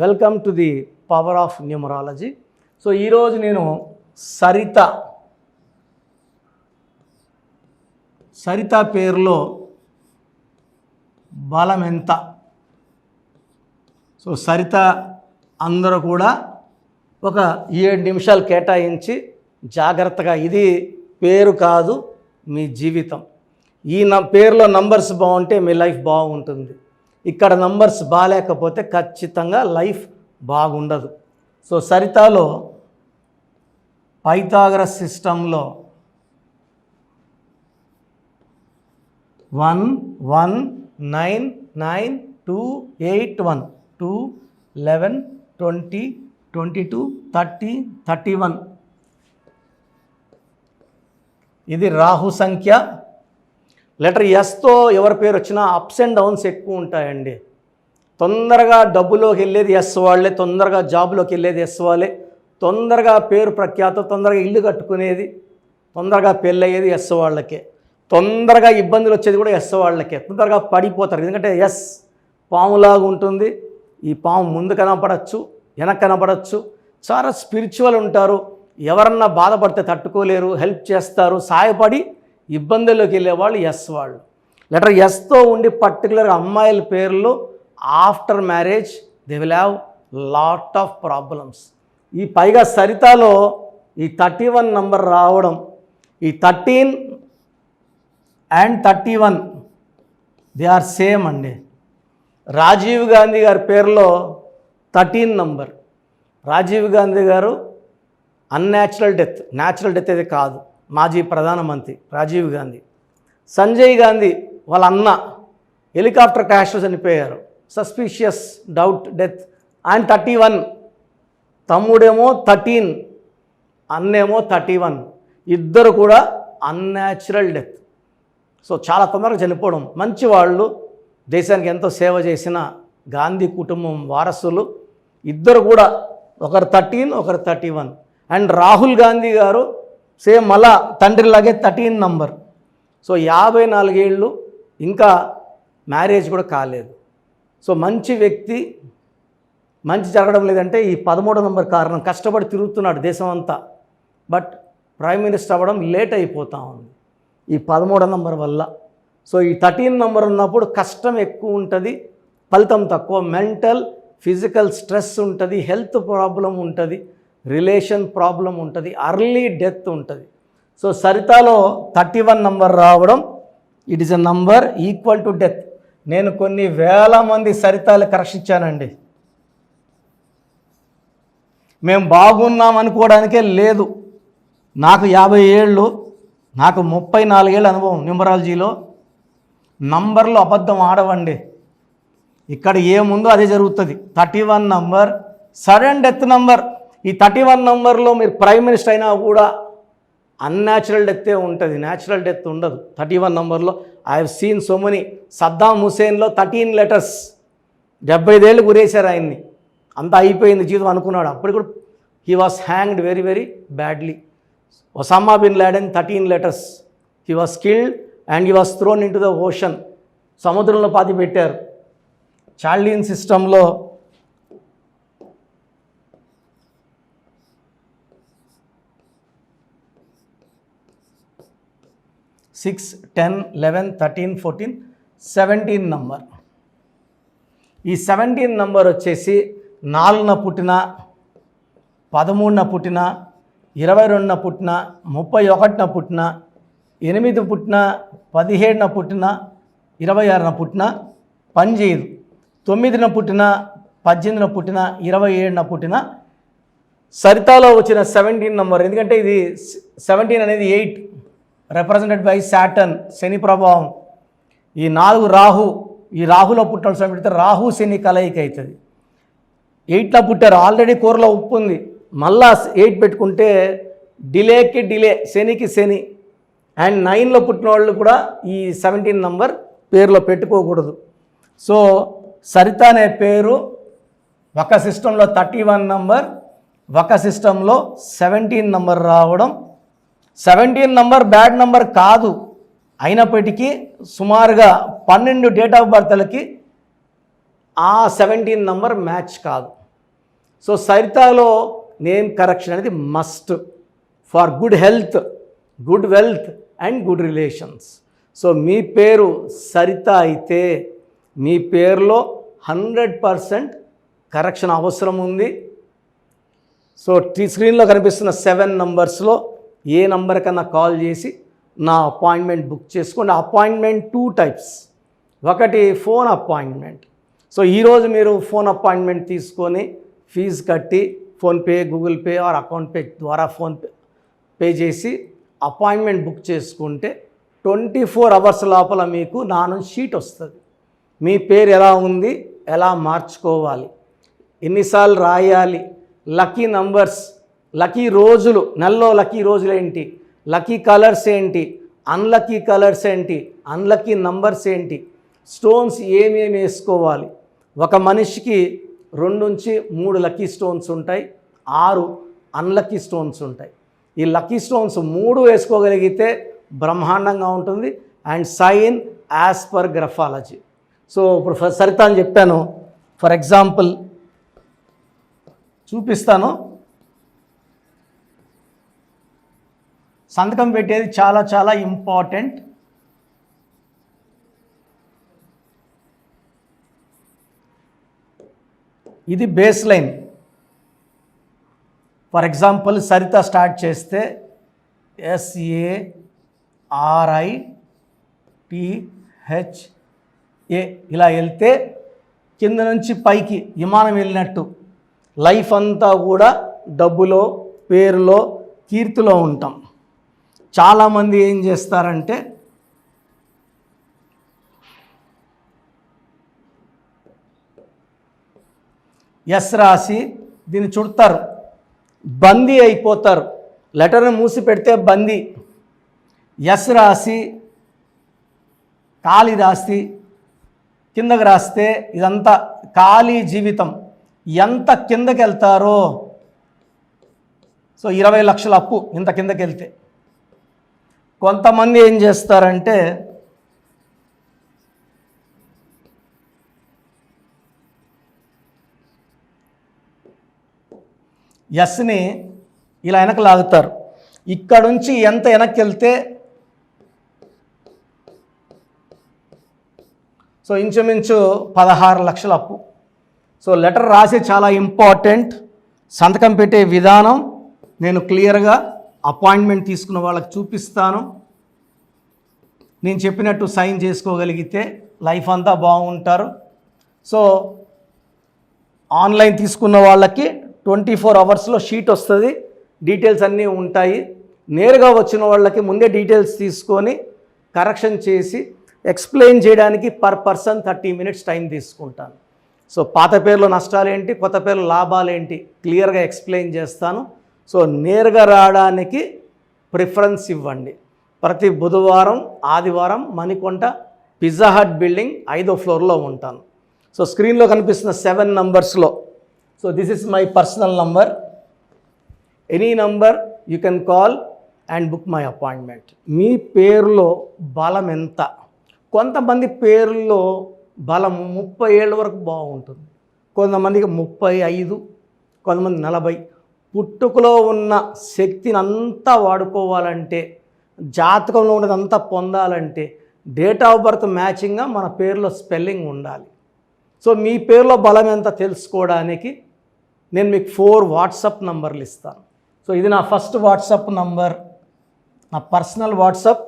Welcome to the power of numerology. So ఈరోజు నేను సరిత పేరులో బలం ఎంత. సో సరిత అందరూ కూడా ఒక 7 నిమిషాలు కేటాయించి జాగ్రత్తగా, ఇది పేరు కాదు మీ జీవితం. ఈ పేరులో నంబర్స్ బాగుంటే మీ లైఫ్ బాగుంటుంది. ఇక్కడ నంబర్స్ బాగాలేకపోతే ఖచ్చితంగా లైఫ్ బాగుండదు. సో సరితలో పైథాగరస్ సిస్టంలో 1 1 9 9 2 8 1 2 11 20 22 30 31 ఇది రాహు సంఖ్య. లెటర్ ఎస్తో ఎవరి పేరు వచ్చినా అప్స్ అండ్ డౌన్స్ ఎక్కువ ఉంటాయండి. తొందరగా డబ్బులోకి వెళ్ళేది ఎస్ వాళ్ళే, తొందరగా జాబులోకి వెళ్ళేది ఎస్ వాళ్ళే, తొందరగా పేరు ప్రఖ్యాత, తొందరగా ఇల్లు కట్టుకునేది, తొందరగా పెళ్ళయ్యేది ఎస్ వాళ్ళకే, తొందరగా ఇబ్బందులు వచ్చేది కూడా ఎస్ వాళ్ళకే. తొందరగా పడిపోతారు. ఎందుకంటే ఎస్ పాములాగా ఉంటుంది. ఈ పాము ముందు కనపడచ్చు, వెనక కనపడచ్చు. చాలా స్పిరిచువల్ ఉంటారు. ఎవరన్నా బాధపడితే తట్టుకోలేరు, హెల్ప్ చేస్తారు, సాయపడి ఇబ్బందుల్లోకి వెళ్ళేవాళ్ళు ఎస్ వాళ్ళు. లెటర్ ఎస్తో ఉండి పర్టికులర్గా అమ్మాయిల పేర్లు after marriage they will have lot of problems. ఈ పైగా సరితలో ఈ 31 నంబర్ రావడం, ఈ 13 అండ్ 31 దే ఆర్ సేమ్ అండి. రాజీవ్ గాంధీ గారి పేరులో 13 నంబర్. రాజీవ్ గాంధీ గారు అన్యాచురల్ డెత్, న్యాచురల్ డెత్ అయితే కాదు, మాజీ ప్రధానమంత్రి రాజీవ్ గాంధీ. సంజయ్ గాంధీ వాళ్ళ అన్న హెలికాప్టర్ క్రాష్లో చనిపోయారు, సస్పిషియస్ డౌట్ డెత్. ఆయన 31, తమ్ముడేమో 13, అన్నేమో 31, ఇద్దరు కూడా అన్యాచురల్ డెత్. సో చాలా తొందరగా చనిపోవడం. మంచి వాళ్ళు, దేశానికి ఎంతో సేవ చేసిన గాంధీ కుటుంబం వారసులు ఇద్దరు కూడా, ఒకరు 13 ఒకరు 31. అండ్ రాహుల్ గాంధీ గారు సేమ్ మళ్ళా తండ్రిలాగే 13 నంబర్. సో 54 ఏళ్ళు, ఇంకా మ్యారేజ్ కూడా కాలేదు. సో మంచి వ్యక్తి, మంచి జరగడం లేదంటే ఈ 13 నంబర్ కారణం. కష్టపడి తిరుగుతున్నాడు దేశం అంతా, బట్ ప్రైమ్ మినిస్టర్ అవ్వడం లేట్ అయిపోతూ ఉంది ఈ 13 నంబర్ వల్ల. సో ఈ 13 నంబర్ ఉన్నప్పుడు కష్టం ఎక్కువ ఉంటుంది, ఫలితం తక్కువ. మెంటల్ ఫిజికల్ స్ట్రెస్ ఉంటుంది, హెల్త్ ప్రాబ్లం ఉంటుంది, రిలేషన్ ప్రాబ్లం ఉంటుంది, అర్లీ డెత్ ఉంటుంది. సో సరితలో 31 నంబర్ రావడం, it is a number equal to death. నేను కొన్ని వేల మంది సరితాలు కరెక్షించానండి. మేము బాగున్నాం అనుకోవడానికే లేదు. నాకు 50 ఏళ్ళు, నాకు 34 ఏళ్ళ అనుభవం న్యూమరాలజీలో. నంబర్లు అబద్ధం ఆడవండి. ఇక్కడ ఏముందో అదే జరుగుతుంది. 31 నంబర్ సడన్ డెత్ నంబర్. ఈ 31 నంబర్లో మీరు ప్రైమ్ మినిస్టర్ అయినా కూడా అన్యాచురల్ డెత్తే ఉంటుంది, న్యాచురల్ డెత్ ఉండదు 31 నంబర్లో. I have seen so many. Saddam హుసేన్లో 13 లెటర్స్, 75 ఏళ్ళు గురేశారు ఆయన్ని. అంతా అయిపోయింది జీవితం అనుకున్నాడు. అప్పుడు కూడా he was hanged very very badly. Osama bin Laden 13 letters. He was killed and he was thrown into the ocean. సముద్రంలో పాతి పెట్టారు. చార్లియన్ సిస్టంలో 6 10 11 13 14 17 నంబర్. ఈ 17 నంబర్ వచ్చేసి 4న పుట్టిన, 13న పుట్టిన, 22న పుట్టిన, 31న పుట్టిన, 8 పుట్టిన, 17న పుట్టిన, 26న పుట్టిన పని చేయదు. 9న పుట్టిన, 18న పుట్టిన, 27న పుట్టిన సరితలో వచ్చిన 17 నంబర్. ఎందుకంటే ఇది 17 అనేది 8 రిప్రజెంటెడ్ బై సాటర్న్, శని ప్రభావం. ఈ 4 రాహు, ఈ రాహులో పుట్టాల్సిన పెడితే రాహు శని కలయిక అవుతుంది. 8లో పుట్టారు, ఆల్రెడీ కూరలో ఉప్పు ఉంది, మళ్ళా 8 పెట్టుకుంటే డిలేకి డిలే, శనికి శని. అండ్ 9లో పుట్టిన వాళ్ళు కూడా ఈ 17 నంబర్ పేరులో పెట్టుకోకూడదు. సో సరిత అనే పేరు ఒక సిస్టంలో 31 నంబర్, ఒక సిస్టంలో 17 నంబర్ రావడం. 17 నంబర్ బ్యాడ్ నంబర్ కాదు, అయినప్పటికీ సుమారుగా 12 డేట్ ఆఫ్ బర్త్లకి ఆ 17 నంబర్ మ్యాచ్ కాదు. సో సరితాలో నేమ్ కరెక్షన్ అనేది must for good health, good wealth and good relations. So మీ పేరు సరిత అయితే మీ పేరులో 100% కరెక్షన్ అవసరం ఉంది. సో స్క్రీన్లో కనిపిస్తున్న 7 నంబర్స్లో ఏ నంబర్ కన్నా కాల్ చేసి నా అపాయింట్మెంట్ బుక్ చేసుకోండి. Appointment 2 types. ఒకటి ఫోన్ అపాయింట్మెంట్. సో ఈరోజు మీరు ఫోన్ అపాయింట్మెంట్ తీసుకొని ఫీజు కట్టి PhonePe, Google pay are account pay ద్వారా పే చేసి అపాయింట్మెంట్ బుక్ చేసుకుంటే 24 అవర్స్ లోపల మీకు నా నుంచి షీట్ వస్తుంది. మీ పేరు ఎలా ఉంది, ఎలా మార్చుకోవాలి, ఎన్నిసార్లు రాయాలి, లక్కీ నంబర్స్, లక్కీ రోజులు, నెలలో లక్కీ రోజులు ఏంటి, లక్కీ కలర్స్ ఏంటి, అన్లక్కీ కలర్స్ ఏంటి, అన్లక్కీ నంబర్స్ ఏంటి, స్టోన్స్ ఏమేమి వేసుకోవాలి. ఒక మనిషికి 2 నుంచి 3 లక్కీ స్టోన్స్ ఉంటాయి, 6 అన్లక్కీ స్టోన్స్ ఉంటాయి. ఈ లక్కీ స్టోన్స్ 3 వేసుకోగలిగితే బ్రహ్మాండంగా ఉంటుంది. And sign as per graphology. So ఇప్పుడు సరిత అని చెప్పాను, ఫర్ ఎగ్జాంపుల్ చూపిస్తాను. సంతకం పెట్టేది చాలా చాలా ఇంపార్టెంట్. ఇది base line. For example Saritha start చేస్తే SARITHA ఇలా వెళ్తే కింద నుంచి పైకి విమానం వెళ్ళినట్టు లైఫ్ అంతా కూడా డబ్బులో, పేరులో, కీర్తిలో ఉంటాం. చాలామంది ఏం చేస్తారంటే ఎస్ రాసి దీన్ని చుడతారు, బందీ అయిపోతారు. లెటర్ని మూసి పెడితే బందీ. ఎస్ రాసి ఖాళీ రాసి కిందకి రాస్తే ఇదంతా ఖాళీ జీవితం. ఎంత కిందకి వెళ్తారో, సో 20 లక్షల అప్పు ఇంత కిందకి వెళ్తే. కొంతమంది ఏం చేస్తారంటే ఎస్ని ఇలా వెనక్కి లాగుతారు. ఇక్కడ నుంచి ఎంత వెనక్కి వెళ్తే సో ఇంచుమించు 16 లక్షల అప్పు. సో లెటర్ రాసి చాలా ఇంపార్టెంట్. సంతకం పెట్టే విధానం నేను క్లియర్గా అపాయింట్మెంట్ తీసుకున్న వాళ్ళకి చూపిస్తాను. నేను చెప్పినట్టు సైన్ చేసుకోగలిగితే లైఫ్ అంతా బాగుంటారు. సో ఆన్లైన్ తీసుకున్న వాళ్ళకి 24 అవర్స్లో షీట్ వస్తుంది, డీటెయిల్స్ అన్నీ ఉంటాయి. నేరుగా వచ్చిన వాళ్ళకి ముందే డీటెయిల్స్ తీసుకొని కరెక్షన్ చేసి ఎక్స్ప్లెయిన్ చేయడానికి పర్ పర్సన్ 30 మినిట్స్ టైం తీసుకుంటాను. సో పాత పేర్లో నష్టాలేంటి, కొత్త పేర్లు లాభాలేంటి క్లియర్గా ఎక్స్ప్లెయిన్ చేస్తాను. సో నేరుగా రావడానికి ప్రిఫరెన్స్ ఇవ్వండి. ప్రతి బుధవారం, ఆదివారం మణికొండ పిజ్జా హట్ బిల్డింగ్ 5వ ఫ్లోర్లో ఉంటాను. సో స్క్రీన్లో కనిపిస్తున్న 7 నంబర్స్లో, so this is my personal number. Any number you can call and book my appointment. మీ పేరులో బలం ఎంత? కొంతమంది పేర్లలో బలం 30 ఏళ్ళ వరకు బాగుంటుంది, కొంతమందికి 35, కొంతమంది 40. పుట్టుకలో ఉన్న శక్తిని అంతా వాడుకోవాలంటే, జాతకంలో ఉన్నదంతా పొందాలంటే డేట్ ఆఫ్ బర్త్ మ్యాచింగ్గా మన పేరులో స్పెల్లింగ్ ఉండాలి. సో మీ పేరులో బలం ఎంత తెలుసుకోవడానికి నేను మీకు 4 వాట్సాప్ నంబర్లు ఇస్తాను. సో ఇది నా ఫస్ట్ వాట్సాప్ నంబర్, నా పర్సనల్ వాట్సాప్.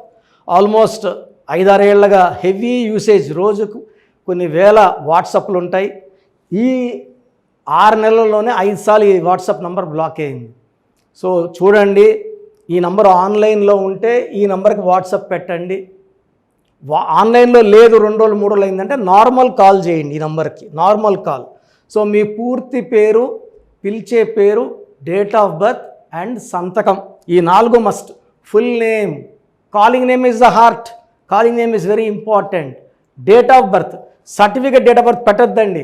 ఆల్మోస్ట్ 5-6 ఏళ్ళగా హెవీ యూసేజ్, రోజుకు కొన్ని వేల వాట్సాప్లు ఉంటాయి. ఈ 6 నెలల్లోనే 5 సార్లు ఈ వాట్సాప్ నంబర్ బ్లాక్ అయింది. సో చూడండి, ఈ నంబర్ ఆన్లైన్లో ఉంటే ఈ నంబర్కి వాట్సాప్ పెట్టండి. ఆన్లైన్లో లేదు 2 రోజులు 3 రోజులు అయిందంటే నార్మల్ కాల్ చేయండి ఈ నంబర్కి, నార్మల్ కాల్. సో మీ పూర్తి పేరు, పిలిచే పేరు, డేట్ ఆఫ్ బర్త్ అండ్ సంతకం, ఈ 4 must. Full name, calling name is the heart, calling name is very important. Date of birth, certificate date of birth పెట్టద్దండి,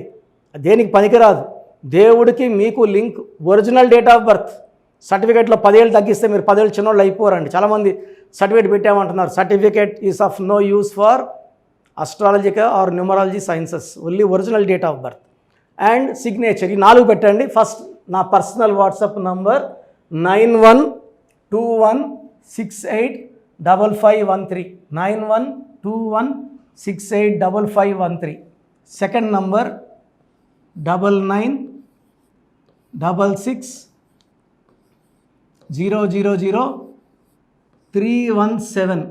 దేనికి పనికిరాదు. దేవుడికి మీకు link original date of birth. సర్టిఫికేట్లో 10 ఏళ్ళు తగ్గిస్తే మీరు 10 ఏళ్ళు చిన్నోళ్ళు అయిపోరండి. చాలామంది సర్టిఫికేట్ పెట్టామంటున్నారు. Certificate is of no use for astrological or numerology sciences, only original date of birth and signature, ఈ 4 పెట్టండి. ఫస్ట్ నా personal WhatsApp number 9121685513 9121685513. Second number 9966000317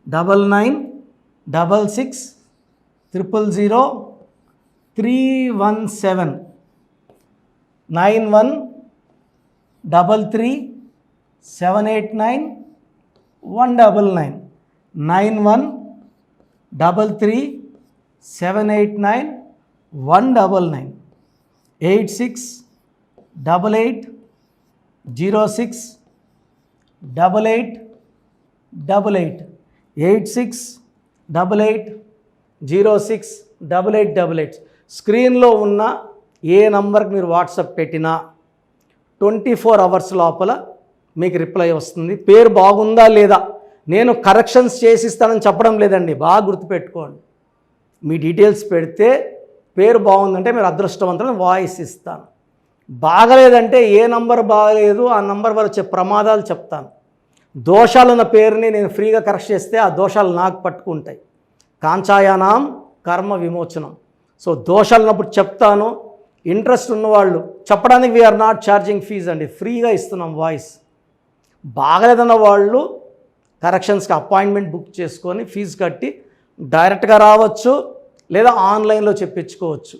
9966000317 9133789199 9133789199 8688068888 8688068888. స్క్రీన్లో ఉన్న ఏ నంబర్కి మీరు వాట్సాప్ పెట్టినా 24 అవర్స్ లోపల మీకు రిప్లై వస్తుంది. పేరు బాగుందా లేదా, నేను కరెక్షన్స్ చేసిస్తానని చెప్పడం లేదండి, బాగా గుర్తుపెట్టుకోండి. మీ డీటెయిల్స్ పెడితే పేరు బాగుందంటే మీరు అదృష్టవంతులను వాయిస్ ఇస్తాను. బాగలేదంటే ఏ నంబర్ బాగలేదు ఆ నంబర్ వల్ల వచ్చే ప్రమాదాలు చెప్తాను. దోషాలున్న పేరుని నేను ఫ్రీగా కరెక్ట్ చేస్తే ఆ దోషాలు నాకు పట్టుకుంటాయి. కాంచాయానాం కర్మ విమోచనం. సో దోషాలు ఉన్నప్పుడు చెప్తాను. ఇంట్రెస్ట్ ఉన్నవాళ్ళు చెప్పడానికి వీఆర్ నాట్ ఛార్జింగ్ ఫీజ్ అండి, ఫ్రీగా ఇస్తున్నాం వాయిస్. బాగలేదన్న వాళ్ళు కరెక్షన్స్కి అపాయింట్మెంట్ బుక్ చేసుకొని ఫీజు కట్టి డైరెక్ట్గా రావచ్చు, లేదా ఆన్లైన్లో చెప్పించుకోవచ్చు.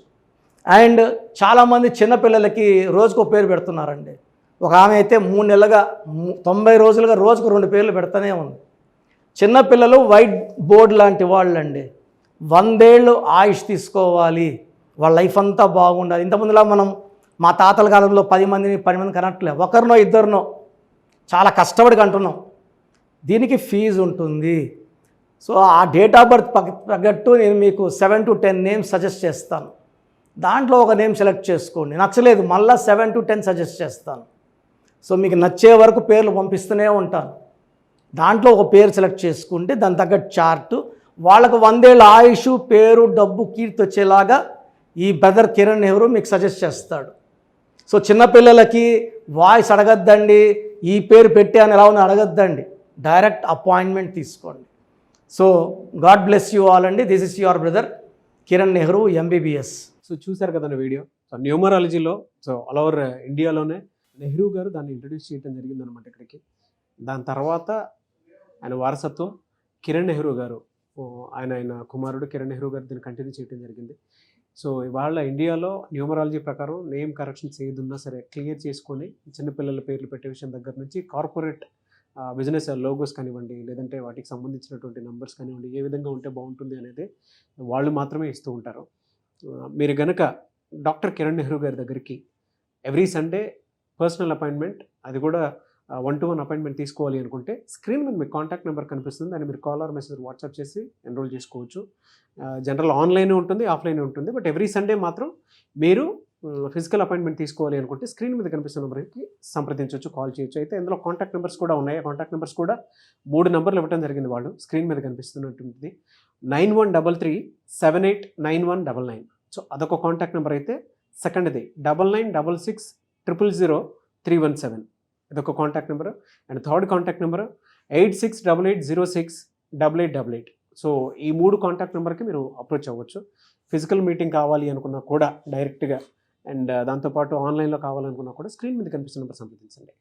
అండ్ చాలామంది చిన్నపిల్లలకి రోజుకు పేరు పెడుతున్నారండి. ఒక ఆమె అయితే 3 నెలలుగా 90 రోజులుగా రోజుకు 2 పేర్లు పెడతానే ఉంది. చిన్నపిల్లలు వైట్ బోర్డ్ లాంటి వాళ్ళండి. 100 ఏళ్ళు ఆయుష్ తీసుకోవాలి, వాళ్ళ లైఫ్ అంతా బాగుండాలి. ఇంతకుముందులా మనం మా తాతల కాలంలో 10 మందిని కనట్లే, ఒకరినో ఇద్దరినో చాలా కష్టపడి కంటున్నాం. దీనికి ఫీజు ఉంటుంది. సో ఆ డేట్ ఆఫ్ బర్త్ తగ్గట్టు నేను మీకు 7 to 10 నేమ్స్ సజెస్ట్ చేస్తాను. దాంట్లో ఒక నేమ్ సెలెక్ట్ చేసుకోండి, నచ్చలేదు మళ్ళీ 7 to 10 సజెస్ట్ చేస్తాను. సో మీకు నచ్చే వరకు పేర్లు పంపిస్తూనే ఉంటాను. దాంట్లో ఒక పేరు సెలెక్ట్ చేసుకుంటే దాని తగ్గట్టు చార్టు, వాళ్ళకు 100 ఏళ్ళ ఆయుష్, పేరు, డబ్బు, కీర్తి వచ్చేలాగా ఈ బ్రదర్ కిరణ్ నెహ్రూ మీకు సజెస్ట్ చేస్తాడు. సో చిన్నపిల్లలకి వాయిస్ అడగద్దండి, ఈ పేరు పెట్టాను ఎలా ఉందో అడగద్దండి, డైరెక్ట్ అపాయింట్మెంట్ తీసుకోండి. So god bless you all అండి. This is your brother Kiran Nehru MBBS. So చూశారు కదా వీడియో. సో న్యూమరాలజీలో సో ఆల్ ఓవర్ ఇండియాలోనే నెహ్రూ గారు దాన్ని ఇంట్రడ్యూస్ చేయడం జరిగిందనమాట ఇక్కడికి. దాని తర్వాత ఆయన వారసత్వం కిరణ్ నెహ్రూ గారు, ఆయన కుమారుడు కిరణ్ నెహ్రూ గారు దీన్ని కంటిన్యూ చేయడం జరిగింది. సో ఇవాళ ఇండియాలో న్యూమరాలజీ ప్రకారం నేమ్ కరెక్షన్స్ ఏదున్నా సరే క్లియర్ చేసుకొని చిన్నపిల్లల పేర్లు పెట్టే విషయం దగ్గర నుంచి కార్పొరేట్ బిజినెస్ లోగోస్ కానివ్వండి, లేదంటే వాటికి సంబంధించినటువంటి నంబర్స్ కానివ్వండి, ఏ విధంగా ఉంటే బాగుంటుంది అనేది వాళ్ళు మాత్రమే ఇస్తూ ఉంటారు. మీరు గనక డాక్టర్ కిరణ్ నెహ్రూ గారి దగ్గరికి ఎవ్రీ సండే పర్సనల్ అపాయింట్మెంట్, అది కూడా 1-to-1 అపాయింట్మెంట్ తీసుకోవాలి అనుకుంటే స్క్రీన్ మీద మీకు కాంటాక్ట్ నెంబర్ కనిపిస్తుంది, దాన్ని మీరు కాల్ ఆర్ మెసేజ్ వాట్సాప్ చేసి ఎన్రోల్ చేసుకోవచ్చు. జనరల్ ఆన్లైన్ ఉంటుంది, ఆఫ్లైన్ ఉంటుంది. బట్ ఎవ్రీ సండే మాత్రం మీరు ఫిజికల్ అపాయింట్మెంట్ తీసుకోవాలి అనుకుంటే స్క్రీన్ మీద కనిపిస్తున్న నెంబర్కి సంప్రదించవచ్చు, కాల్ చేయొచ్చు. అయితే ఇందులో కాంటాక్ట్ నెంబర్స్ కూడా ఉన్నాయి. కాంటాక్ట్ నెంబర్స్ కూడా 3 నెంబర్లు ఇవ్వడం జరిగింది. వాళ్ళు స్క్రీన్ మీద కనిపిస్తున్నటువంటి 9133789199. సో అదొక కాంటాక్ట్ నెంబర్ అయితే. సెకండ్ది 9966000317, ఇదొక contact number. And third contact number 8688068888. So ఈ 3 కాంటాక్ట్ నెంబర్కి మీరు అప్రోచ్ అవ్వచ్చు. ఫిజికల్ మీటింగ్ కావాలి అనుకున్నా కూడా డైరెక్ట్గా, అండ్ దాంతోపాటు ఆన్లైన్లో కావాలనుకున్నా కూడా స్క్రీన్ మీద కనిపిస్తున్న నెంబర్ సంప్రదించండి.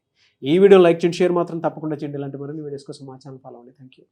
ఈ వీడియో లైక్ చేయండి, షేర్ మాత్రం తప్పకుండా చేయండి. ఇలాంటి మరిన్ని వీడియోస్ కోసం మా ఛానల్ ఫాలో అవ్వండి. Thank you.